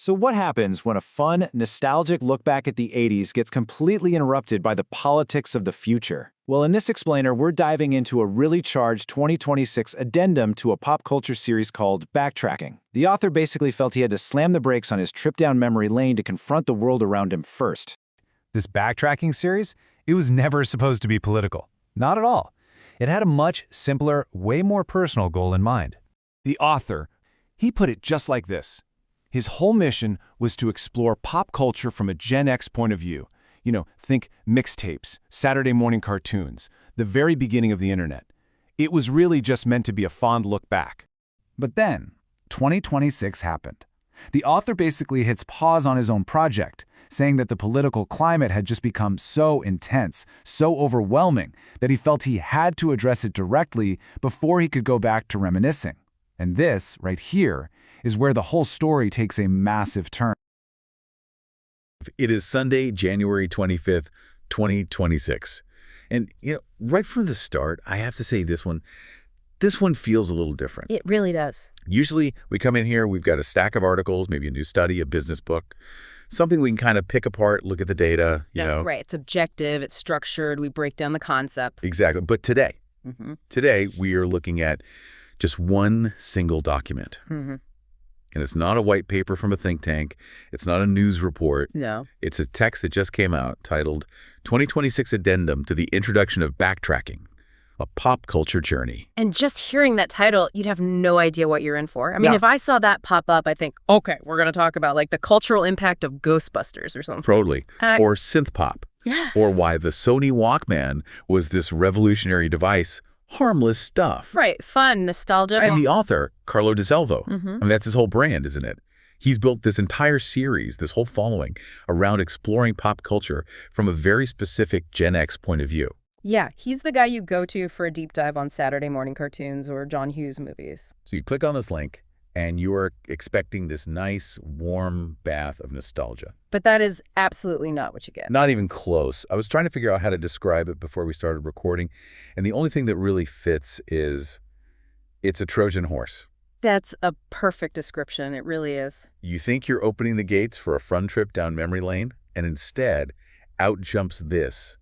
So what happens when a fun, nostalgic look back at the 80s gets completely interrupted by the politics of the future? Well, in this explainer, we're diving into a really charged 2026 addendum to a pop culture series called Backtracking. The author basically felt he had to slam the brakes on his trip down memory lane to confront the world around him first. This Backtracking series, it was never supposed to be political. Not at all. It had a much simpler, way more personal goal in mind. The author, he put it just like this. His whole mission was to explore pop culture from a Gen X point of view. You know, think mixtapes, Saturday morning cartoons, the very beginning of the internet. It was really just meant to be a fond look back. But then, 2026 happened. The author basically hits pause on his own project, saying that the political climate had just become so intense, so overwhelming, that he felt he had to address it directly before he could go back to reminiscing. And this, right here, is where the whole story takes a massive turn. It is Sunday, January 25th, 2026. And, right from the start, I have to say this one feels a little different. It really does. Usually, we come in here, we've got a stack of articles, maybe a new study, a business book, something we can kind of pick apart, look at the data, you know. Right. It's objective, it's structured, we break down the concepts. Exactly. But today, we are looking at just one single document. And it's not a white paper from a think tank. It's not a news report. No. It's a text that just came out titled 2026 Addendum to the Introduction of Backtracking, a Pop Culture Journey. And just hearing that title, you'd have no idea what you're in for. I mean, if I saw that pop up, I think, okay, we're going to talk about like the cultural impact of Ghostbusters or something. Totally. Or synth pop. Yeah. Or why the Sony Walkman was this revolutionary device. Harmless stuff. Right. Fun, nostalgia. And the author, Carlo DeSalvo. I mean, that's his whole brand, isn't it? He's built this entire series, this whole following, around exploring pop culture from a very specific Gen X point of view. Yeah, he's the guy you go to for a deep dive on Saturday morning cartoons or John Hughes movies. So you click on this link, and you are expecting this nice, warm bath of nostalgia. But that is absolutely not what you get. Not even close. I was trying to figure out how to describe it before we started recording, and the only thing that really fits is it's a Trojan horse. That's a perfect description. It really is. You think you're opening the gates for a fun trip down memory lane, and instead, out jumps this.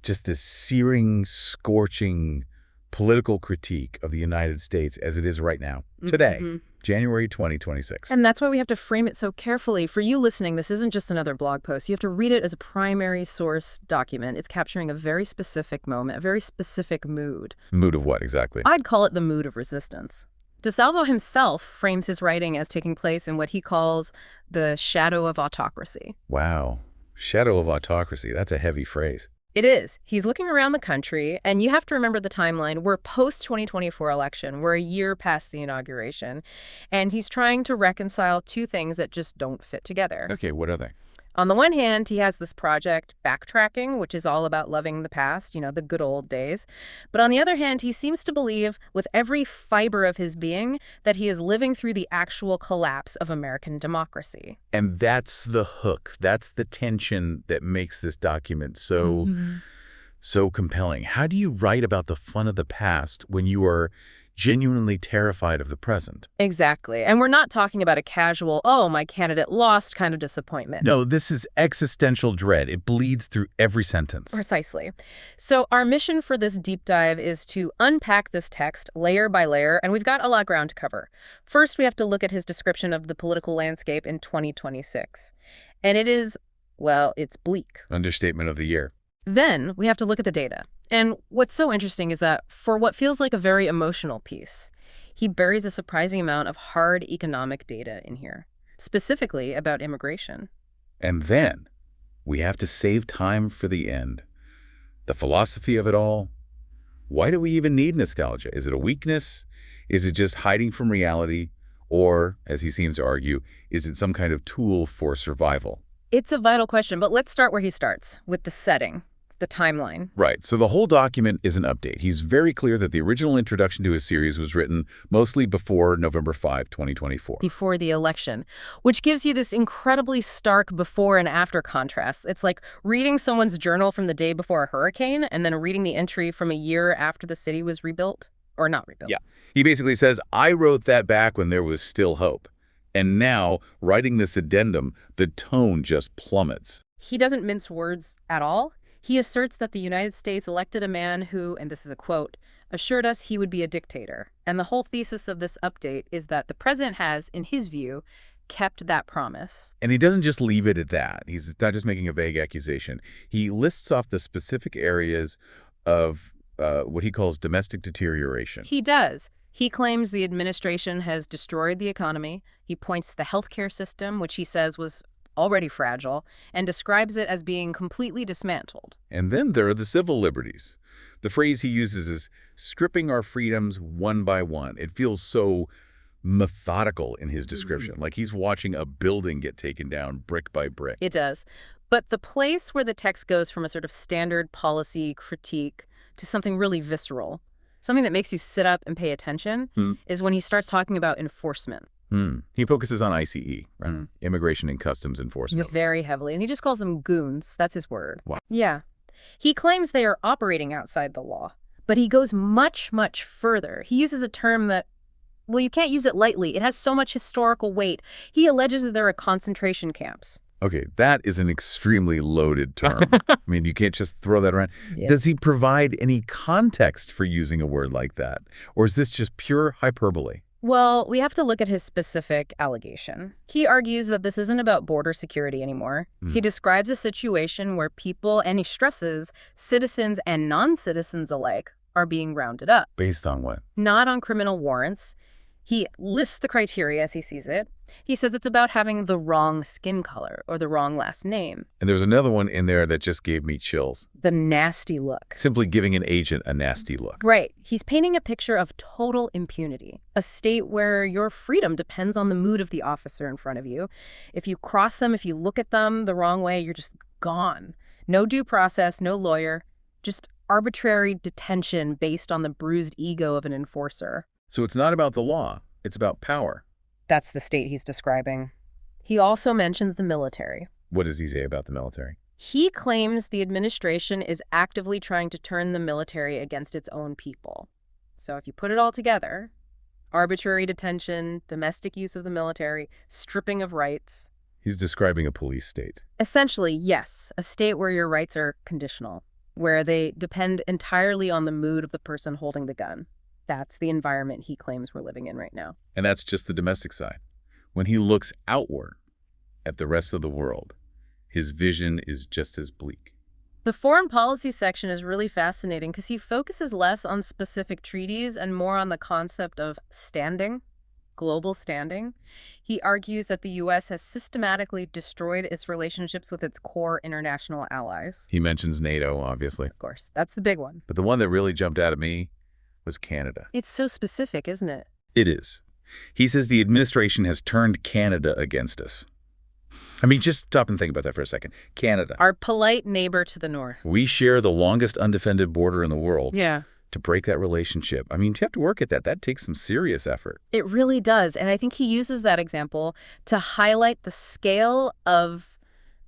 Just this searing, scorching political critique of the United States as it is right now, today, January 2026. And that's why we have to frame it so carefully. For you listening, this isn't just another blog post. You have to read it as a primary source document. It's capturing a very specific moment, a very specific mood. Mood of what, exactly? I'd call it the mood of resistance. DeSalvo himself frames his writing as taking place in what he calls the shadow of autocracy. Wow. Shadow of autocracy. That's a heavy phrase. It is. He's looking around the country, and you have to remember the timeline. We're post-2024 election. We're a year past the inauguration, and he's trying to reconcile two things that just don't fit together. Okay, what are they? On the one hand, he has this project, Backtracking, which is all about loving the past, the good old days. But on the other hand, he seems to believe with every fiber of his being that he is living through the actual collapse of American democracy. And that's the hook. That's the tension that makes this document so compelling. How do you write about the fun of the past when you are genuinely terrified of the present? Exactly. And we're not talking about a casual, oh, my candidate lost kind of disappointment. No, this is existential dread. It bleeds through every sentence. Precisely. So our mission for this deep dive is to unpack this text layer by layer, and we've got a lot of ground to cover. First, we have to look at his description of the political landscape in 2026. And it is, well, it's bleak. Understatement of the year. Then we have to look at the data. And what's so interesting is that for what feels like a very emotional piece, he buries a surprising amount of hard economic data in here, specifically about immigration. And then we have to save time for the end. The philosophy of it all. Why do we even need nostalgia? Is it a weakness? Is it just hiding from reality? Or, as he seems to argue, is it some kind of tool for survival? It's a vital question, but let's start where he starts, with the setting. The timeline. Right. So the whole document is an update. He's very clear that the original introduction to his series was written mostly before November 5, 2024. Before the election, which gives you this incredibly stark before and after contrast. It's like reading someone's journal from the day before a hurricane and then reading the entry from a year after the city was rebuilt or not rebuilt. Yeah. He basically says, I wrote that back when there was still hope. And now, writing this addendum, the tone just plummets. He doesn't mince words at all. He asserts that the United States elected a man who, and this is a quote, assured us he would be a dictator. And the whole thesis of this update is that the president has, in his view, kept that promise. And he doesn't just leave it at that. He's not just making a vague accusation. He lists off the specific areas of what he calls domestic deterioration. He does. He claims the administration has destroyed the economy. He points to the healthcare system, which he says was already fragile, and describes it as being completely dismantled. And then there are the civil liberties. The phrase he uses is stripping our freedoms one by one. It feels so methodical in his description, like he's watching a building get taken down brick by brick. It does. But the place where the text goes from a sort of standard policy critique to something really visceral, something that makes you sit up and pay attention, is when he starts talking about enforcement. He focuses on ICE, right? Immigration and Customs Enforcement. Very heavily. And he just calls them goons. That's his word. Wow. Yeah. He claims they are operating outside the law, but he goes much, much further. He uses a term that, well, you can't use it lightly. It has so much historical weight. He alleges that there are concentration camps. Okay, that is an extremely loaded term. I mean, you can't just throw that around. Yeah. Does he provide any context for using a word like that? Or is this just pure hyperbole? Well, we have to look at his specific allegation. He argues that this isn't about border security anymore. He describes a situation where people, and he stresses, citizens and non-citizens alike, are being rounded up. Based on what? Not on criminal warrants. He lists the criteria as he sees it. He says it's about having the wrong skin color or the wrong last name. And there's another one in there that just gave me chills. The nasty look. Simply giving an agent a nasty look. Right. He's painting a picture of total impunity, a state where your freedom depends on the mood of the officer in front of you. If you cross them, if you look at them the wrong way, you're just gone. No due process, no lawyer, just arbitrary detention based on the bruised ego of an enforcer. So it's not about the law. It's about power. That's the state he's describing. He also mentions the military. What does he say about the military? He claims the administration is actively trying to turn the military against its own people. So if you put it all together, arbitrary detention, domestic use of the military, stripping of rights. He's describing a police state. Essentially, yes, a state where your rights are conditional, where they depend entirely on the mood of the person holding the gun. That's the environment he claims we're living in right now. And that's just the domestic side. When he looks outward at the rest of the world, his vision is just as bleak. The foreign policy section is really fascinating because he focuses less on specific treaties and more on the concept of standing, global standing. He argues that the U.S. has systematically destroyed its relationships with its core international allies. He mentions NATO, obviously. Of course, that's the big one. But the one that really jumped out at me was Canada. It's so specific, isn't it? It is. He says the administration has turned Canada against us. I mean, just stop and think about that for a second. Canada. Our polite neighbor to the north. We share the longest undefended border in the world. Yeah. To break that relationship. I mean, you have to work at that. That takes some serious effort. It really does. And I think he uses that example to highlight the scale of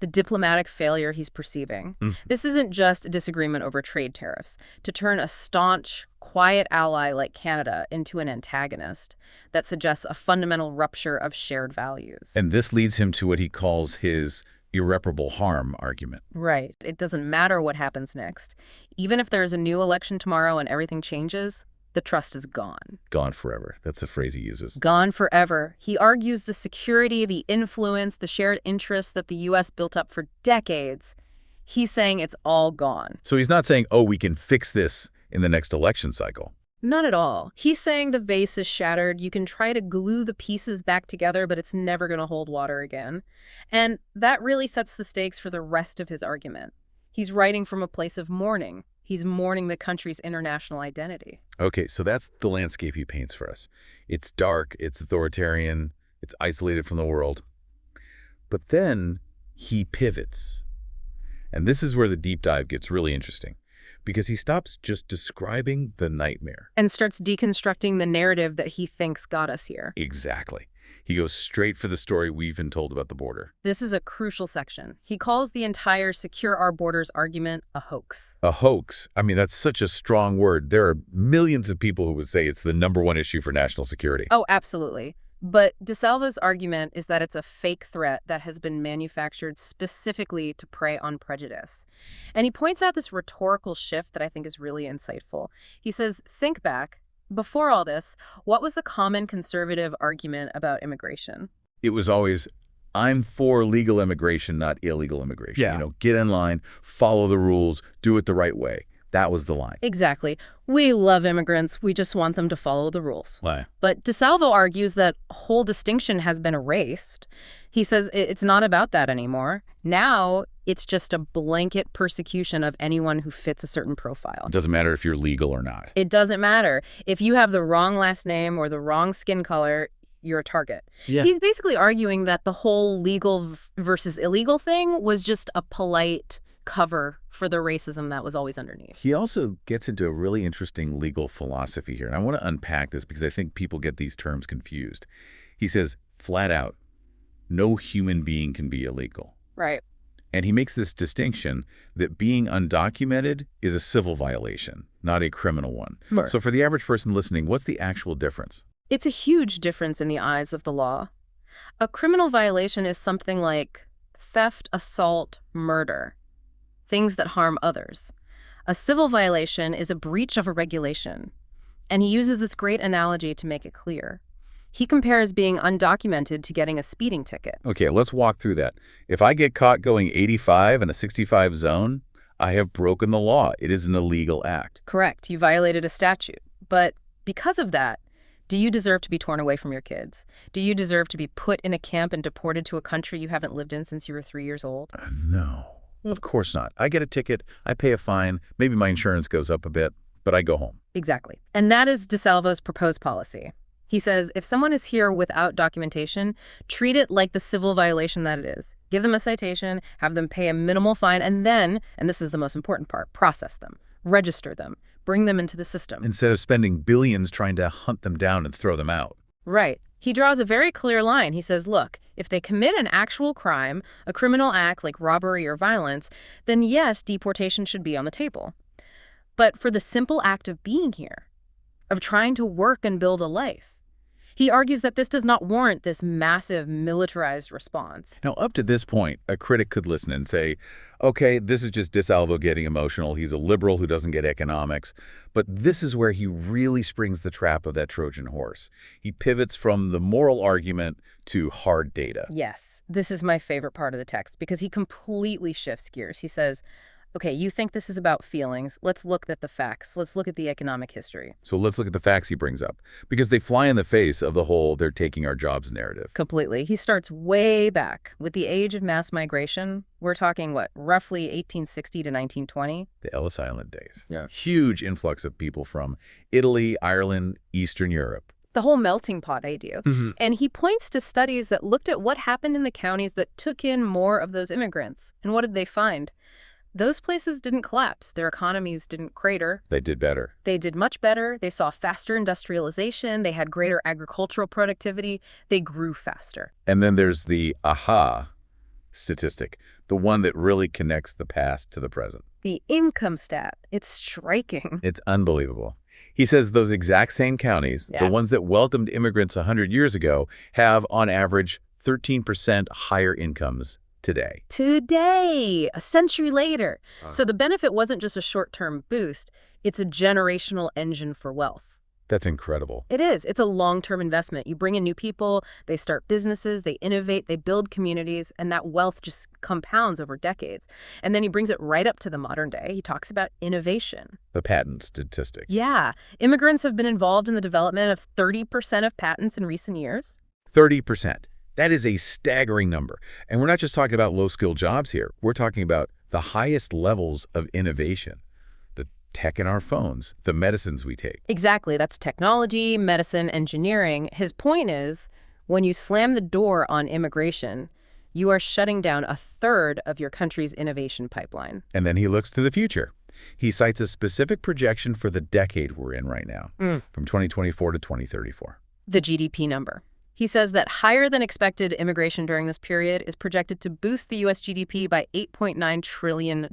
the diplomatic failure he's perceiving. This isn't just a disagreement over trade tariffs. To turn a staunch, quiet ally like Canada into an antagonist, that suggests a fundamental rupture of shared values. And this leads him to what he calls his irreparable harm argument. Right. It doesn't matter what happens next. Even if there's a new election tomorrow and everything changes, the trust is gone. Gone forever. That's the phrase he uses. Gone forever. He argues the security, the influence, the shared interests that the U.S. built up for decades, he's saying it's all gone. So he's not saying, oh, we can fix this in the next election cycle. Not at all. He's saying the vase is shattered. You can try to glue the pieces back together, but it's never going to hold water again. And that really sets the stakes for the rest of his argument. He's writing from a place of mourning. He's mourning the country's international identity. Okay, so that's the landscape he paints for us. It's dark, it's authoritarian, it's isolated from the world. But then he pivots. And this is where the deep dive gets really interesting, because he stops just describing the nightmare. And starts deconstructing the narrative that he thinks got us here. Exactly. He goes straight for the story we've been told about the border. This is a crucial section. He calls the entire secure our borders argument a hoax. A hoax? I mean, that's such a strong word. There are millions of people who would say it's the #1 issue for national security. Oh, absolutely. But DeSalvo's argument is that it's a fake threat that has been manufactured specifically to prey on prejudice. And he points out this rhetorical shift that I think is really insightful. He says, think back. Before all this, what was the common conservative argument about immigration? It was always, I'm for legal immigration, not illegal immigration. Yeah. You know, get in line, follow the rules, do it the right way. That was the line. Exactly. We love immigrants. We just want them to follow the rules. Why? But DeSalvo argues that whole distinction has been erased. He says it's not about that anymore. Now it's just a blanket persecution of anyone who fits a certain profile. It doesn't matter if you're legal or not. It doesn't matter. If you have the wrong last name or the wrong skin color, you're a target. Yeah. He's basically arguing that the whole legal versus illegal thing was just a polite cover for the racism that was always underneath. He also gets into a really interesting legal philosophy here, and I want to unpack this because I think people get these terms confused. He says, flat out, no human being can be illegal. Right. And he makes this distinction that being undocumented is a civil violation, not a criminal one. Sure. So for the average person listening, what's the actual difference? It's a huge difference in the eyes of the law. A criminal violation is something like theft, assault, murder, things that harm others. A civil violation is a breach of a regulation. And he uses this great analogy to make it clear. He compares being undocumented to getting a speeding ticket. Okay, let's walk through that. If I get caught going 85 in a 65 zone, I have broken the law. It is an illegal act. Correct. You violated a statute. But because of that, do you deserve to be torn away from your kids? Do you deserve to be put in a camp and deported to a country you haven't lived in since you were 3 years old? No, of course not. I get a ticket, I pay a fine, maybe my insurance goes up a bit, but I go home. Exactly. And that is DeSalvo's proposed policy. He says, if someone is here without documentation, treat it like the civil violation that it is. Give them a citation, have them pay a minimal fine, and then, and this is the most important part, process them, register them, bring them into the system. Instead of spending billions trying to hunt them down and throw them out. Right. He draws a very clear line. He says, look, if they commit an actual crime, a criminal act like robbery or violence, then yes, deportation should be on the table. But for the simple act of being here, of trying to work and build a life, he argues that this does not warrant this massive militarized response. Now, up to this point, a critic could listen and say, okay, this is just DeSalvo getting emotional. He's a liberal who doesn't get economics. But this is where he really springs the trap of that Trojan horse. He pivots from the moral argument to hard data. Yes, this is my favorite part of the text because he completely shifts gears. He says, okay, you think this is about feelings. Let's look at the facts. Let's look at the economic history. So let's look at the facts he brings up, because they fly in the face of the whole they're taking our jobs narrative. Completely. He starts way back with the age of mass migration. We're talking, what, roughly 1860 to 1920? The Ellis Island days. Yeah. Huge influx of people from Italy, Ireland, Eastern Europe. The whole melting pot idea. And he points to studies that looked at what happened in the counties that took in more of those immigrants. And what did they find? Those places didn't collapse. Their economies didn't crater. They did better. They did much better. They saw faster industrialization. They had greater agricultural productivity. They grew faster. And then there's the aha statistic, the one that really connects the past to the present. The income stat. It's striking. It's unbelievable. He says those exact same counties, the ones that welcomed immigrants 100 years ago, have on average 13% higher incomes today. Today, a century later. So the benefit wasn't just a short-term boost. It's a generational engine for wealth. That's incredible. It is. It's a long-term investment. You bring in new people, they start businesses, they innovate, they build communities, and that wealth just compounds over decades. And then he brings it right up to the modern day. He talks about innovation. The patent statistic. Yeah. Immigrants have been involved in the development of 30% of patents in recent years. 30%. That is a staggering number. And we're not just talking about low-skilled jobs here. We're talking about the highest levels of innovation. The tech in our phones, the medicines we take. Exactly. That's technology, medicine, engineering. His point is, when you slam the door on immigration, you are shutting down a third of your country's innovation pipeline. And then he looks to the future. He cites a specific projection for the decade we're in right now, from 2024 to 2034. The GDP number. He says that higher than expected immigration during this period is projected to boost the U.S. GDP by $8.9 trillion.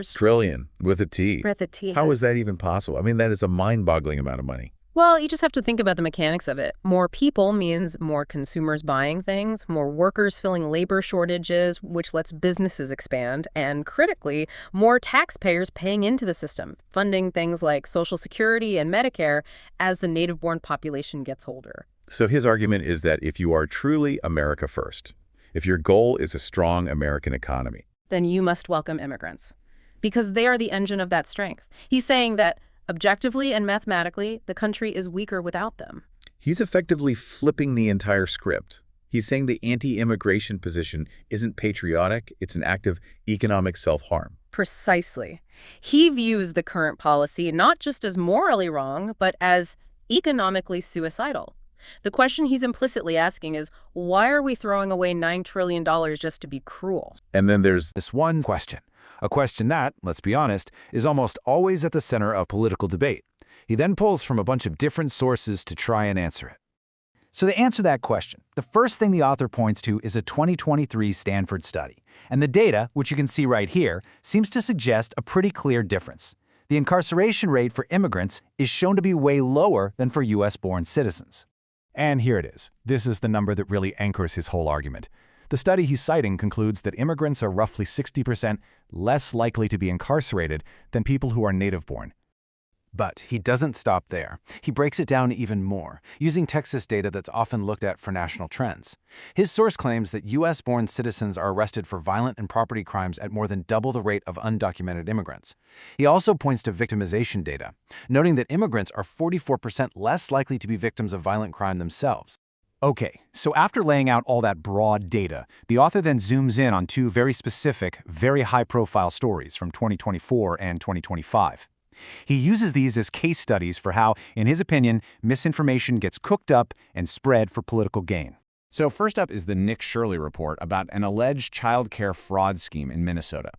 Trillion, with a T. With a T. How is that even possible? I mean, that is a mind-boggling amount of money. Well, you just have to think about the mechanics of it. More people means more consumers buying things, more workers filling labor shortages, which lets businesses expand, and critically, more taxpayers paying into the system, funding things like Social Security and Medicare as the native-born population gets older. So his argument is that if you are truly America first, if your goal is a strong American economy, Then you must welcome immigrants, because they are the engine of that strength. He's saying that objectively and mathematically, the country is weaker without them. he's effectively flipping the entire script. He's saying the anti-immigration position isn't patriotic, it's an act of economic self-harm. Precisely. He views the current policy not just as morally wrong, but as economically suicidal. The question he's implicitly asking is, why are we throwing away $9 trillion just to be cruel? And then there's This one question, a question that, let's be honest, is almost always at the center of political debate. He then pulls from a bunch of different sources to try and answer it. So to answer that question, the first thing the author points to is a 2023 Stanford study. And the data, which you can see right here, seems to suggest a pretty clear difference. The incarceration rate for immigrants is shown to be way lower than for U.S.-born citizens. And here it is. This is the number that really anchors his whole argument. The study he's citing concludes that immigrants are roughly 60% less likely to be incarcerated than people who are native-born. But he doesn't stop there. He breaks it down even more, using Texas data that's often looked at for national trends. His source claims that U.S.-born citizens are arrested for violent and property crimes at more than double the rate of undocumented immigrants. He also points to victimization data, noting that immigrants are 44% less likely to be victims of violent crime themselves. Okay, so after laying out all that broad data, the author then zooms in on two very specific, very high-profile stories from 2024 and 2025. He uses these as case studies for how, in his opinion, misinformation gets cooked up and spread for political gain. So first up is the Nick Shirley report about an alleged child care fraud scheme in Minnesota.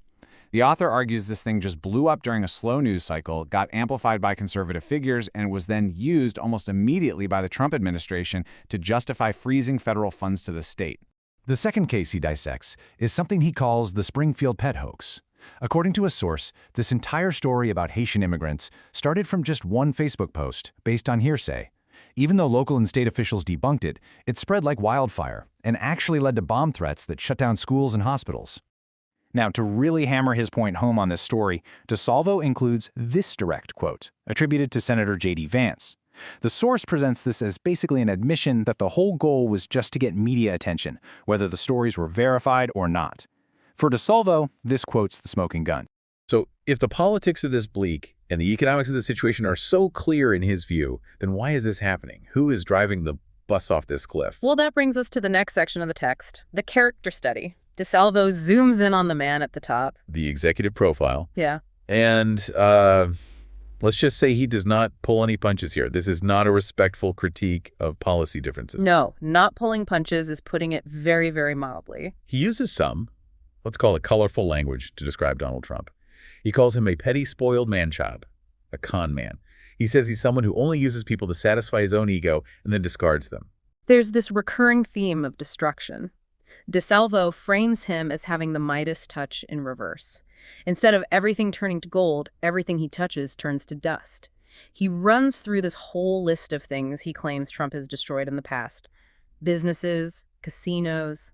The author argues this thing just blew up during a slow news cycle, got amplified by conservative figures, and was then used almost immediately by the Trump administration to justify freezing federal funds to the state. The second case he dissects is something he calls the Springfield pet hoax. According to a source, this entire story about Haitian immigrants started from just one Facebook post based on hearsay. Even though local and state officials debunked it, it spread like wildfire and actually led to bomb threats that shut down schools and hospitals. Now, to really hammer his point home on this story, DeSalvo includes this direct quote, attributed to Senator J.D. Vance. The source presents this as basically an admission that the whole goal was just to get media attention, whether the stories were verified or not. For DeSalvo, this quotes the smoking gun. So if the politics are this bleak and the economics of the situation are so clear in his view, then why is this happening? Who is driving the bus off this cliff? Well, that brings us to the next section of the text, the character study. DeSalvo zooms in on the man at the top. The executive profile. Yeah. And let's just say he does not pull any punches here. This is not a respectful critique of policy differences. No, not pulling punches is putting it very, very mildly. He uses some, let's call it colorful language to describe Donald Trump. He calls him a petty, spoiled man-child, a con man. He says he's someone who only uses people to satisfy his own ego and then discards them. There's this recurring theme of destruction. DeSalvo frames him as having the Midas touch in reverse. Instead of everything turning to gold, everything he touches turns to dust. He runs through this whole list of things he claims Trump has destroyed in the past. Businesses, casinos.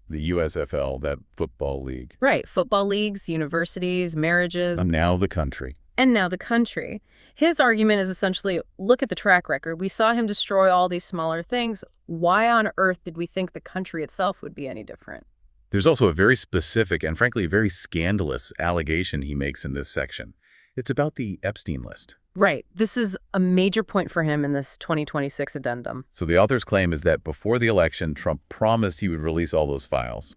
The USFL, that football league. Right, football leagues, universities, marriages. And now the country. And now the country. His argument is essentially, look at the track record. We saw him destroy all these smaller things. Why on earth did we think the country itself would be any different? There's also a very specific and frankly very scandalous allegation he makes in this section. It's about the Epstein list. Right. This is a major point for him in this 2026 addendum. So the author's claim is that before the election, Trump promised he would release all those files.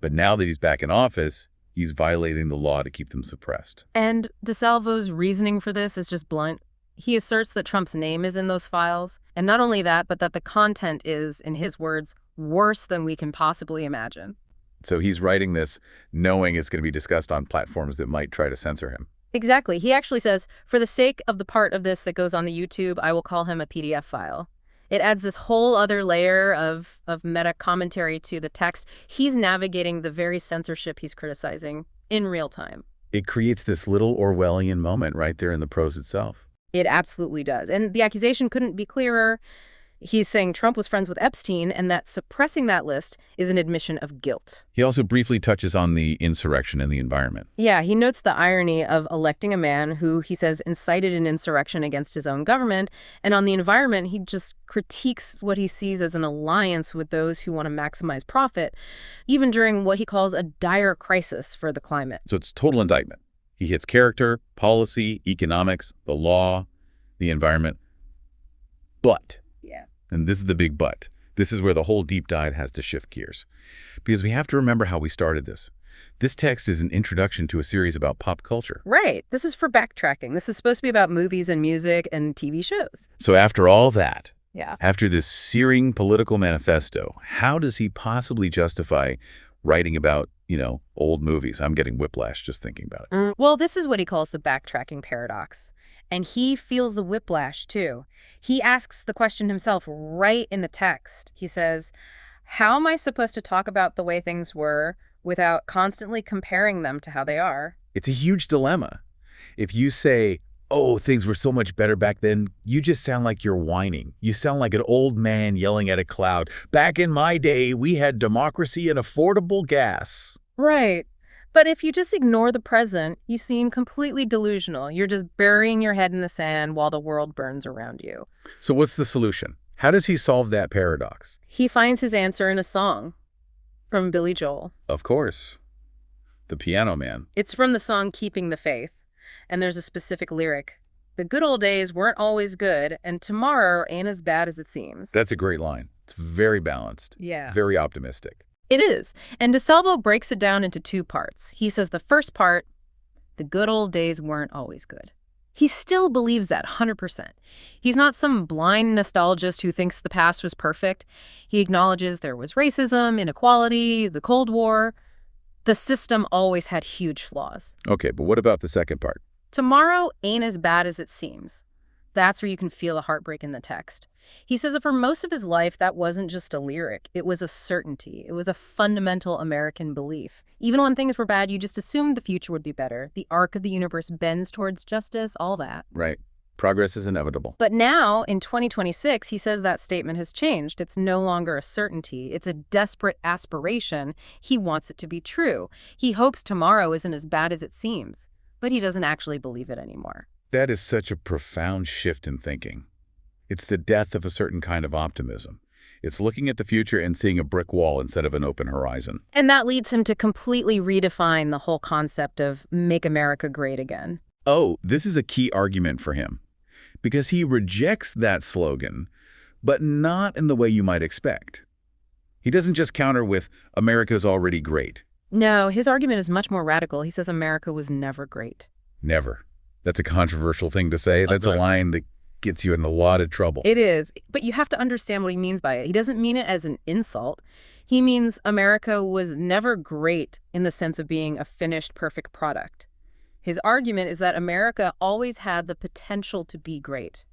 But now that he's back in office, he's violating the law to keep them suppressed. And DeSalvo's reasoning for this is just blunt. He asserts that Trump's name is in those files, and not only that, but that the content is, in his words, worse than we can possibly imagine. So he's writing this knowing it's going to be discussed on platforms that might try to censor him. Exactly. He actually says, for the sake of the part of this that goes on the YouTube, I will call him a PDF file. It adds this whole other layer of meta commentary to the text. He's navigating the very censorship he's criticizing in real time. It creates this little Orwellian moment right there in the prose itself. It absolutely does. And the accusation couldn't be clearer. He's saying Trump was friends with Epstein and that suppressing that list is an admission of guilt. He also briefly touches on the insurrection and the environment. Yeah, he notes the irony of electing a man who, he says, incited an insurrection against his own government. And on the environment, he just critiques what he sees as an alliance with those who want to maximize profit, even during what he calls a dire crisis for the climate. So it's total indictment. He hits character, policy, economics, the law, the environment. But, and this is the big but, this is where the whole deep dive has to shift gears. Because we have to remember how we started this. This text is an introduction to a series about pop culture. Right. This is for backtracking. This is supposed to be about movies and music and TV shows. So after all that, Yeah. after this searing political manifesto, how does he possibly justify writing about, old movies? I'm getting whiplash just thinking about it. Well, this is what he calls the backtracking paradox. And he feels the whiplash, too. He asks the question himself right in the text. He says, how am I supposed to talk about the way things were without constantly comparing them to how they are? It's a huge dilemma. If you say, oh, things were so much better back then, you just sound like you're whining. You sound like an old man yelling at a cloud. Back in my day, we had democracy and affordable gas. Right. But if you just ignore the present, you seem completely delusional. You're just burying your head in the sand while the world burns around you. So what's the solution? How does he solve that paradox? He finds his answer in a song from Billy Joel. Of course. The Piano Man. It's from the song Keeping the Faith. And there's a specific lyric. The good old days weren't always good, and tomorrow ain't as bad as it seems. That's a great line. It's very balanced. Yeah. Very optimistic. It is. And DeSalvo breaks it down into two parts. He says the first part, the good old days weren't always good. He still believes that 100%. He's not some blind nostalgist who thinks the past was perfect. He acknowledges there was racism, inequality, the Cold War. The system always had huge flaws. Okay, but what about the second part? Tomorrow ain't as bad as it seems. That's where you can feel the heartbreak in the text. He says that for most of his life, that wasn't just a lyric. It was a certainty. It was a fundamental American belief. Even when things were bad, you just assumed the future would be better. The arc of the universe bends towards justice, all that. Right. Progress is inevitable. But now, in 2026, he says that statement has changed. It's no longer a certainty. It's a desperate aspiration. He wants it to be true. He hopes tomorrow isn't as bad as it seems. But he doesn't actually believe it anymore. That is such a profound shift in thinking. It's the death of a certain kind of optimism. It's looking at the future and seeing a brick wall instead of an open horizon. And that leads him to completely redefine the whole concept of make America great again. Oh, this is a key argument for him. Because he rejects that slogan, but not in the way you might expect. He doesn't just counter with, America's already great. No, his argument is much more radical. He says America was never great. Never. That's a controversial thing to say. That's a line that gets you in a lot of trouble. It is, but you have to understand what he means by it. He doesn't mean it as an insult. He means America was never great in the sense of being a finished, perfect product. His argument is that America always had the potential to be great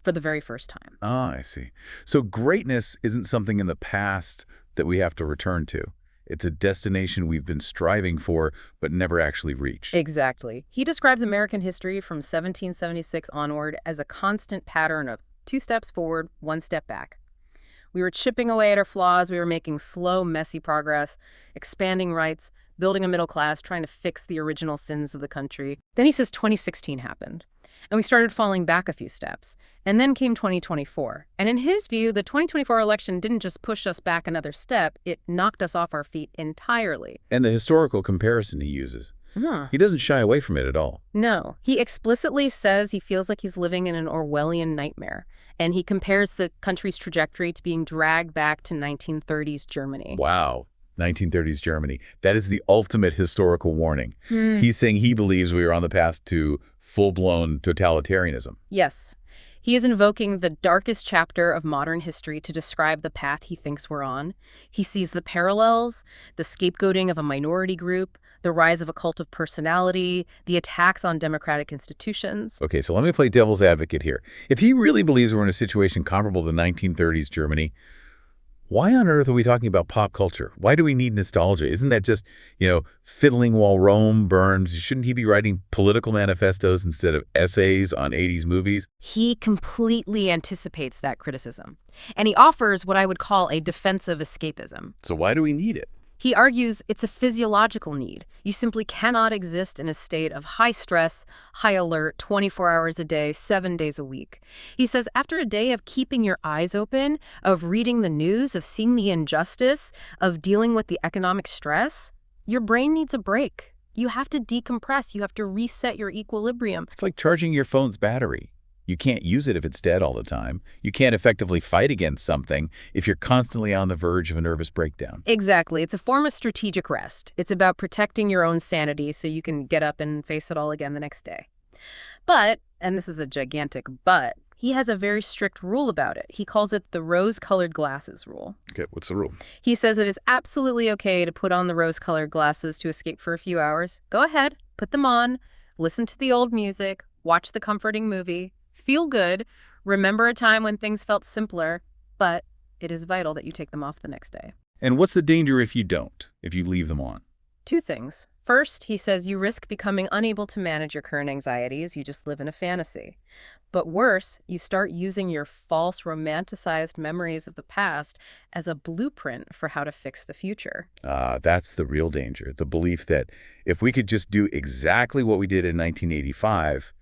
for the very first time. Ah, I see. So greatness isn't something in the past that we have to return to. It's a destination we've been striving for, but never actually reached. Exactly. He describes American history from 1776 onward as a constant pattern of 2 steps forward, 1 step back. We were chipping away at our flaws. We were making slow, messy progress, expanding rights, building a middle class, trying to fix the original sins of the country. Then he says 2016 happened, and we started falling back a few steps. And then came 2024. And in his view, the 2024 election didn't just push us back another step, it knocked us off our feet entirely. And the historical comparison he uses. He doesn't shy away from it at all. No. He explicitly says he feels like he's living in an Orwellian nightmare. And he compares the country's trajectory to being dragged back to 1930s Germany. Wow. 1930s Germany. That is the ultimate historical warning. He's saying he believes we are on the path to full-blown totalitarianism. Yes. He is invoking the darkest chapter of modern history to describe the path he thinks we're on. He sees the parallels, the scapegoating of a minority group, the rise of a cult of personality, the attacks on democratic institutions. Okay, so let me play devil's advocate here. If he really believes we're in a situation comparable to 1930s Germany, Why on earth are we talking about pop culture? Why do we need nostalgia? Isn't that just, fiddling while Rome burns? Shouldn't he be writing political manifestos instead of essays on 80s movies? He completely anticipates that criticism, and he offers what I would call a defensive escapism. So why do we need it? He argues it's a physiological need. You simply cannot exist in a state of high stress, high alert, 24 hours a day, 7 days a week. He says after a day of keeping your eyes open, of reading the news, of seeing the injustice, of dealing with the economic stress, your brain needs a break. You have to decompress. You have to reset your equilibrium. It's like charging your phone's battery. You can't use it if it's dead all the time. You can't effectively fight against something if you're constantly on the verge of a nervous breakdown. Exactly. It's a form of strategic rest. It's about protecting your own sanity so you can get up and face it all again the next day. But, and this is a gigantic but, he has a very strict rule about it. He calls it the rose-colored glasses rule. Okay, what's the rule? He says it is absolutely okay to put on the rose-colored glasses to escape for a few hours. Go ahead, put them on, listen to the old music, watch the comforting movie, feel good, remember a time when things felt simpler, but it is vital that you take them off the next day. And what's the danger if you don't, if you leave them on? Two things. First, he says you risk becoming unable to manage your current anxieties. You just live in a fantasy. But worse, you start using your false, romanticized memories of the past as a blueprint for how to fix the future. That's the real danger. The belief that if we could just do exactly what we did in 1985,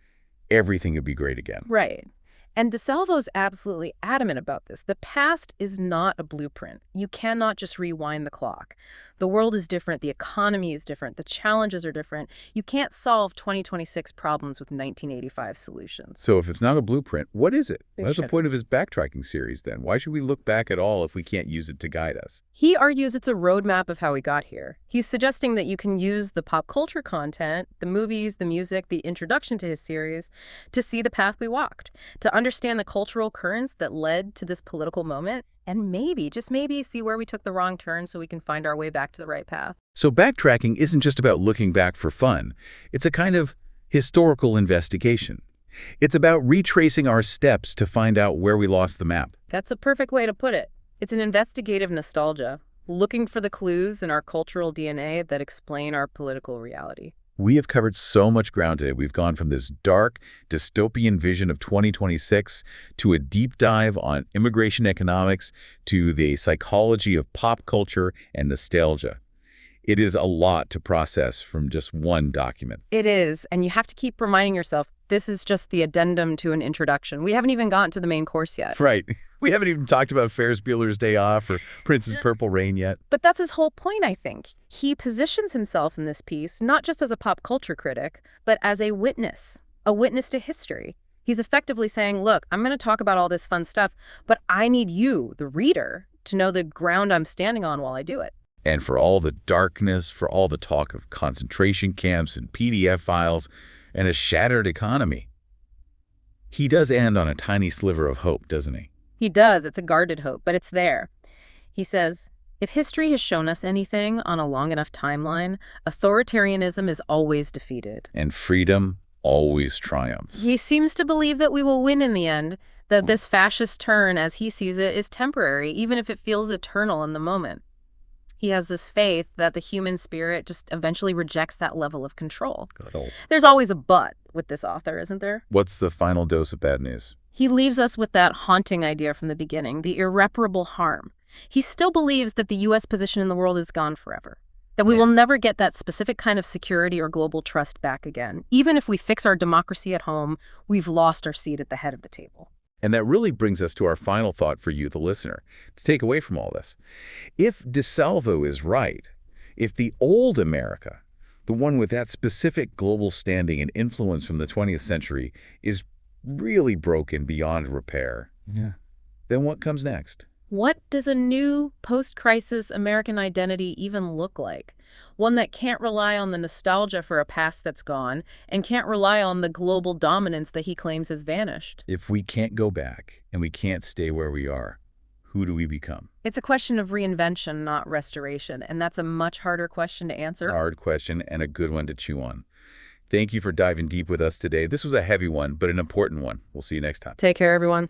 everything would be great again. Right. And DeSalvo's absolutely adamant about this. The past is not a blueprint. You cannot just rewind the clock. The world is different. The economy is different. The challenges are different. You can't solve 2026 problems with 1985 solutions. So if it's not a blueprint, what is it? It What's the should. point of his backtracking series then? Why should we look back at all if we can't use it to guide us? He argues it's a roadmap of how we got here. He's suggesting that you can use the pop culture content, the movies, the music, the introduction to his series, to see the path we walked, to understand the cultural currents that led to this political moment, and maybe, just maybe, see where we took the wrong turn so we can find our way back to the right path. So backtracking isn't just about looking back for fun. It's a kind of historical investigation. It's about retracing our steps to find out where we lost the map. That's a perfect way to put it. It's an investigative nostalgia, looking for the clues in our cultural DNA that explain our political reality. We have covered so much ground today. We've gone from this dark, dystopian vision of 2026 to a deep dive on immigration economics to the psychology of pop culture and nostalgia. It is a lot to process from just one document. It is, and you have to keep reminding yourself, this is just the addendum to an introduction. We haven't even gotten to the main course yet. Right. We haven't even talked about Ferris Bueller's Day Off or Prince's Purple Rain yet. But that's his whole point, I think. He positions himself in this piece not just as a pop culture critic, but as a witness to history. He's effectively saying, look, I'm going to talk about all this fun stuff, but I need you, the reader, to know the ground I'm standing on while I do it. And for all the darkness, for all the talk of concentration camps and PDF files and a shattered economy, he does end on a tiny sliver of hope, doesn't he? He does. It's a guarded hope, but it's there. He says, if history has shown us anything on a long enough timeline, authoritarianism is always defeated. And freedom always triumphs. He seems to believe that we will win in the end, that this fascist turn, as he sees it, is temporary, even if it feels eternal in the moment. He has this faith that the human spirit just eventually rejects that level of control. There's always a but with this author, isn't there? What's the final dose of bad news? He leaves us with that haunting idea from the beginning, the irreparable harm. He still believes that the U.S. position in the world is gone forever, that we will never get that specific kind of security or global trust back again. Even if we fix our democracy at home, we've lost our seat at the head of the table. And that really brings us to our final thought for you, the listener, to take away from all this. If DeSalvo is right, if the old America, the one with that specific global standing and influence from the 20th century, is really broken beyond repair, then what comes next? What does a new post-crisis American identity even look like? One that can't rely on the nostalgia for a past that's gone and can't rely on the global dominance that he claims has vanished. If we can't go back and we can't stay where we are, who do we become? It's a question of reinvention, not restoration, and that's a much harder question to answer. Hard question and a good one to chew on. Thank you for diving deep with us today. This was a heavy one, but an important one. We'll see you next time. Take care, everyone.